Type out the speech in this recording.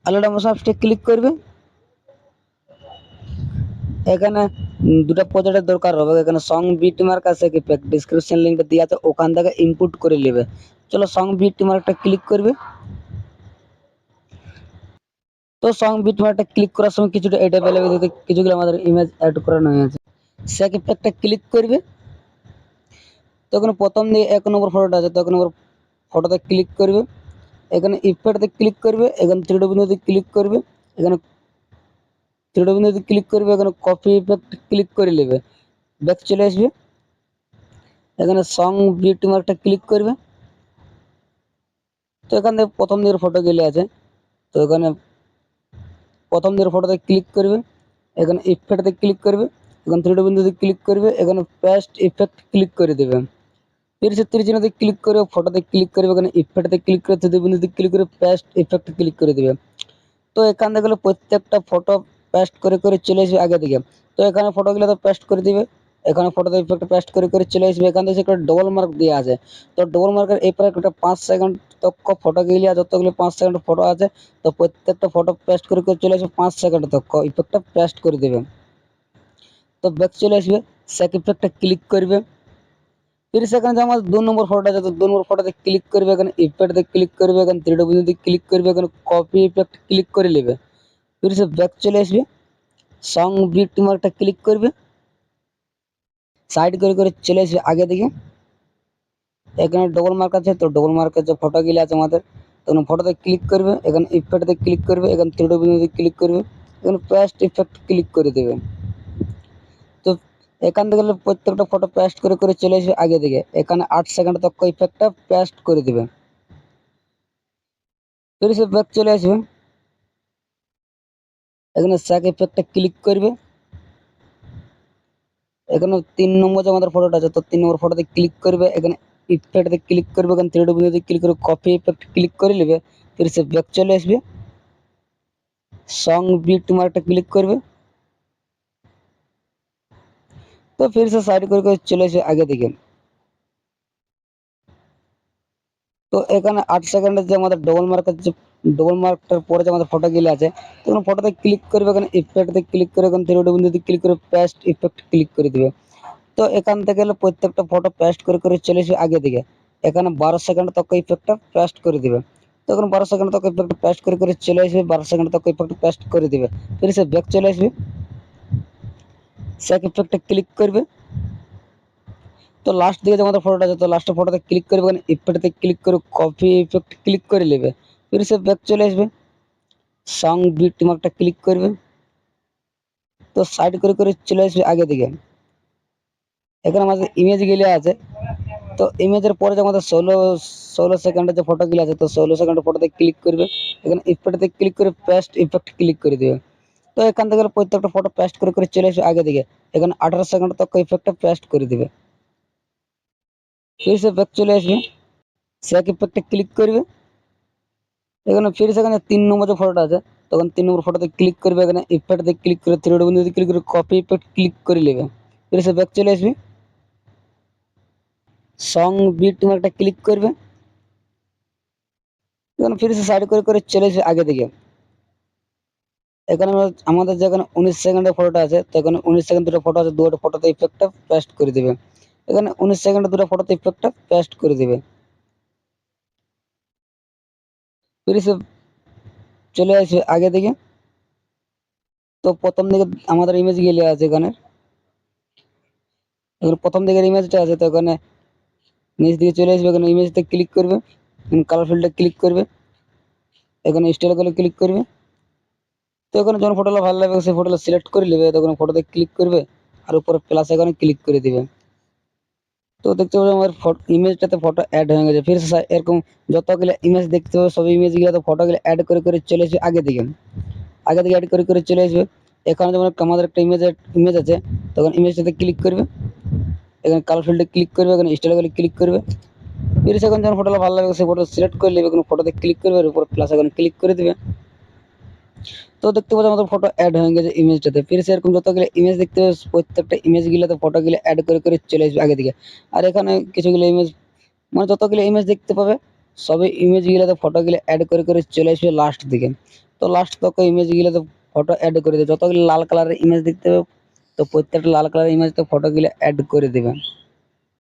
আলাদা মোশাফে ক্লিক করবে। এখানে দুটো প্রজেক্টের দরকার হবে। এখানে সং বিটমার্ক আছে কি ডেসক্রিপশন লিঙ্কটা দেওয়া আছে, ওখান থেকে ইনপুট করে নেবে। চলো সং বিটমার্কটা ক্লিক করবে। তো সং বিটমার্কটা ক্লিক করার সময় কিছুটা এটা পেলে কিছুগুলো আমাদের ইমেজ অ্যাড করানো হয়েছে। সেক ইফেক্টটা ক্লিক করবে। তখন প্রথম দিকে 1 নম্বর ফটোটা আছে, তখন ফটোতে ক্লিক করবে। এখানে ইফেক্টতে ক্লিক করবে, এখানে থ্রি ডট বিন্দুতে ক্লিক করবে, এখানে থ্রি ডট বিন্দুতে ক্লিক করবে, এখানে কপি ইফেক্ট ক্লিক করে নেবে। ব্যাক চলে আসবে। এখানে সং বিটমার্কটা ক্লিক করবে। তো এখান থেকে প্রথম দিকের ফটো গেলে আছে, তো এখানে প্রথম দিকের ফটোতে ক্লিক করবে, এখানে ইফেক্টতে ক্লিক করবে, এখানে থ্রি ডট বিন্দুতে ক্লিক করবে, এখানে পেস্ট ইফেক্ট ক্লিক করে দেবে। फिर से তীর চিহ্নতে ক্লিক করে ফটোতে ক্লিক করবে, এখানে ইফেক্টতে ক্লিক করে থ্রি বিন্দুতে ক্লিক করে পেস্ট ইফেক্ট ক্লিক করে দিবে। তো এখান থেকে প্রত্যেকটা ফটো পেস্ট করে করে চলে আসবে আগে দিকে। তো এখানে ফটোগুলো তো পেস্ট করে দিবে, এখানে ফটোতে ইফেক্ট পেস্ট করে করে চলে আসবে। এখান থেকে একটা ডবল মার্ক দেওয়া আছে, তো ডবল মার্কের এরপরে একটা 5 সেকেন্ড তক ফটো গেলে যতগুলো 5 সেকেন্ড ফটো আছে, তো প্রত্যেকটা ফটো পেস্ট করে করে চলে আসবে 5 সেকেন্ড তক ইফেক্টটা পেস্ট করে দেবে। তো ব্যাক চলে আসবে, সেক ইফেক্টটা ক্লিক করবে। फिर সেখানে যে আমার 2 নম্বর ফটোটা আছে, তো 2 নম্বর ফটোতে ক্লিক করবে, এখানে ইফেক্টতে ক্লিক করবে, এখানে থ্রি ডট বিন্দুতে ক্লিক করবে, এখানে কপি ইফেক্ট ক্লিক করে নেবে। फिर से ব্যাক চলে আসবে, সং বিটমার্কটা ক্লিক করবে, সাইড করে করে চলে আসবে আগে দিকে। এখানে ডবল মার্ক আছে, তো ডবল মার্কের যে ফটোগুলো আছে আমাদের, তখন ফটোতে ক্লিক করবে, এখানে ইফেক্টতে ক্লিক করবে, এখানে থ্রি ডট বিন্দুতে ক্লিক করবে, এখানে পেস্ট ইফেক্ট ক্লিক করে দেবে। তো এখান থেকে প্রত্যেকটা ফটো পেস্ট করে করে চলে আসবে আগে দিকে। এখানে 8 সেকেন্ড তক ইফেক্টটা পেস্ট করে দিবে। फिर से ব্যাক চলে আসবে, এখানে স্যাক ইফেক্টটা ক্লিক করবে, এখানে 3 নম্বর যে আমাদের ফটোটা আছে, তো 3 নম্বর ফটোতে ক্লিক করবে, এখানে ইফেক্টতে ক্লিক করবে, এখানে থ্রি ডট বিন্দুতে ক্লিক করে কপি ইফেক্ট ক্লিক করে নেবে। फिर से ব্যাক চলে আসবে, সং বিটমার্কটা ক্লিক করবে। তো फिर से সাইড করে করে চলে আসবে আগে দিকে। তো এখানে 8 সেকেন্ডের যে আমাদের ডবল মার্কের যে ডবল মার্কটার পরে যে আমাদের ফটোগুলো আছে, তখন ফটোতে ক্লিক করবে, এখানে ইফেক্টতে ক্লিক করে, এখানে থ্রি ডট বিন্দুতে ক্লিক করে পেস্ট ইফেক্ট ক্লিক করে দিবে। তো এখান থেকে প্রত্যেকটা ফটো পেস্ট করে করে চলে আসবে আগে দিকে। এখানে 12 সেকেন্ড তক ইফেক্টটা পেস্ট করে দিবে। তখন 12 সেকেন্ড তক ইফেক্ট পেস্ট করে করে চলে আসবে, 12 সেকেন্ড তক ইফেক্ট পেস্ট করে দিবে। फिर से ব্যাক চলে আসবে, সেক ইফেক্টে ক্লিক করবে। তো লাস্ট দিকে যে আমাদের ফটোটা আছে, তো লাস্টের ফটোতে ক্লিক করবে, এখানে ইফেক্টতে ক্লিক করে কপি ইফেক্ট ক্লিক করে নেবে। फिर से ব্যাক চলে আসবে, সং বিটমার্কটা ক্লিক করবে। তো সাইড করে করে চলে আসবে আগে দিকে। এখানে আমাদের ইমেজ গেলে আছে, তো ইমেজের পরে যে আমাদের 16 সেকেন্ডের যে ফটোগুলো আছে, তো 16 সেকেন্ডের ফটোতে ক্লিক করবে, এখানে ইফেক্টতে ক্লিক করে পেস্ট ইফেক্ট ক্লিক করে দেবে। তো এখান থেকে প্রত্যেকটা ফটো পেস্ট করে করে চলে আসবে আগে দিকে। এখানে 18 সেকেন্ড তক ইফেক্টটা পেস্ট করে দিবে। फिर से ব্যাক চলে আসবে, সেক ইফেক্টে ক্লিক করবে, এখানে फिर से এখানে 3 নম্বর যে ফটোটা আছে, তখন 3 নম্বর ফটোতে ক্লিক করবে, এখানে ইফেক্টতে ক্লিক করে থ্রি ডট বিন্দুতে ক্লিক করে কপি ইফেক্ট ক্লিক করে নেবে। फिर से ব্যাক চলে আসবে, সং বিটমার্কটা ক্লিক করবে, এখানে फिर से সাইড করে করে চলে আসবে আগে দিকে। এখানে আমাদের যেখানে 19 সেকেন্ডের ফটোটা আছে, তো এখানে 19 সেকেন্ড দুটো ফটো আছে, দুটো ফটোতে ইফেক্টটা পেস্ট করে দিবে। এখানে 19 সেকেন্ডে দুটো ফটোতে ইফেক্টটা পেস্ট করে দিবে। फिर से চলে আসবে আগে দিকে। তো প্রথম দিকে আমাদের ইমেজ গেলে আছে, এখানে প্রথম দিকের ইমেজটা আছে, তো এখানে নিচ দিকে চলে আসবে, এখানে ইমেজতে ক্লিক করবে, এখানে কালার ফিল্ডে ক্লিক করবে, এখানে স্টাইল করে ক্লিক করবে। তো এখানে যখন ফটোটা ভালো লাগবে সেই ফটোটা সিলেক্ট করে নেবে, তখন ফটোতে ক্লিক করবে আর উপরে প্লাস এখানে ক্লিক করে দিবে। তো দেখতে পাবে আমার ইমেজটাতে ফটো অ্যাড হয়ে গেছে। ফির এরকম যতগুলো ইমেজ দেখতে পাবে সব ইমেজগুলো তো ফটোগুলো অ্যাড করে করে চলে আসবে আগে দিকে। আগে থেকে অ্যাড করে করে চলে আসবে। এখানে যেমন আমাদের একটা ইমেজ আছে, তখন ইমেজটাতে ক্লিক করবে, এখানে কালার ফিল্ডে ক্লিক করবে, এখানে স্টাইল করে ক্লিক করবে। ফির এখন যখন ফটোটা ভালো লাগবে সেই ফটো সিলেক্ট করে নেবে, কোনো ফটোতে ক্লিক করবে আর উপর প্লাস এখানে ক্লিক করে দেবে। তো দেখতে পাচ্ছ আমাদের ফটো অ্যাড হয়ে গেছে ইমেজটাতে। ফির এরকম যতগুলো ইমেজ দেখতে পাবে প্রত্যেকটা ইমেজগুলোতে ফটোগুলো অ্যাড করে করে চলে আসবে আগে দিকে। আর এখানে কিছুগুলো ইমেজ মানে যতগুলো ইমেজ দেখতে পাবে সবই ইমেজগুলোতে ফটোগুলো অ্যাড করে করে চলে আসবে লাস্ট দিকে। তো লাস্ট তোকে ইমেজগুলোতে ফটো অ্যাড করে দেবে, যতগুলো লাল কালারের ইমেজ দেখতে হবে তো প্রত্যেকটা লাল কালারের ইমেজ তো ফটোগুলো অ্যাড করে দেবে।